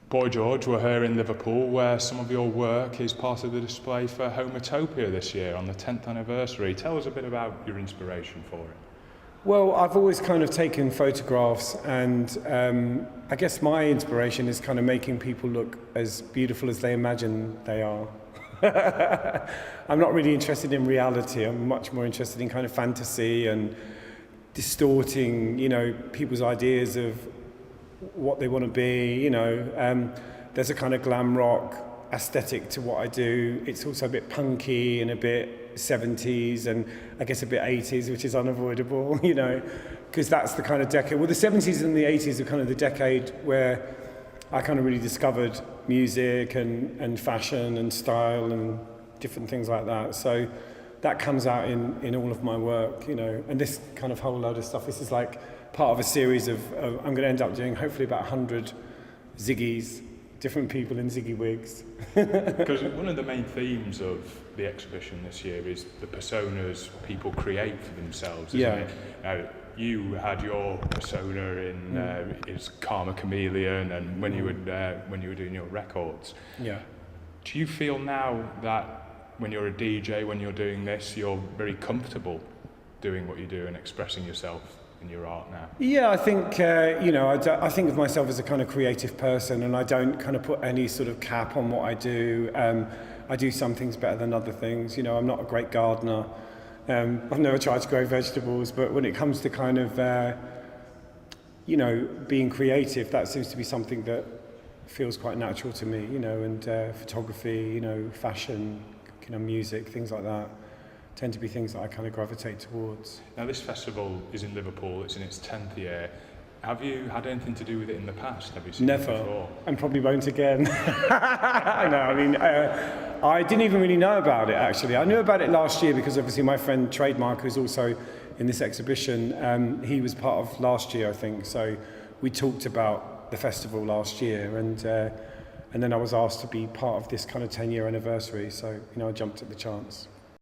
Boy George, we're here in Liverpool where some of your work is part of the display for Homotopia this year on the 10th anniversary. Tell us a bit about your inspiration for it. Well, I've always kind of taken photographs, and I guess my inspiration is kind of making people look as beautiful as they imagine they are. I'm not really interested in reality. I'm much more interested in kind of fantasy and distorting, people's ideas of what they want to be. There's a kind of glam rock aesthetic to what I do. It's also a bit punky and a bit 70s and I guess a bit 80s, which is unavoidable, because that's the kind of decade. Well, the 70s and the 80s are kind of the decade where I kind of really discovered music and fashion and style and different things like that. So that comes out in all of my work, and this kind of whole load of stuff. This is like part of a series of I'm going to end up doing hopefully about 100 Ziggies, different people in Ziggy wigs. Because one of the main themes of the exhibition this year is the personas people create for themselves, isn't it? Now, you had your persona in is Karma Chameleon, and when you were doing your records. Yeah. Do you feel now that when you're a DJ, when you're doing this, you're very comfortable doing what you do and expressing yourself in your art now? Yeah, I think, I think of myself as a kind of creative person, and I don't kind of put any sort of cap on what I do. I do some things better than other things. I'm not a great gardener. I've never tried to grow vegetables, but when it comes to kind of, being creative, that seems to be something that feels quite natural to me, and photography, fashion, music, things like that tend to be things that I kind of gravitate towards. Now, this festival is in Liverpool, it's in its 10th year. Have you had anything to do with it in the past? Have you seen Never, it before? And probably won't again. I didn't even really know about it, actually. I knew about it last year because obviously my friend Trademark, who's also in this exhibition, he was part of last year, I think. So we talked about the festival last year, and then I was asked to be part of this kind of 10-year anniversary. So, I jumped at the chance.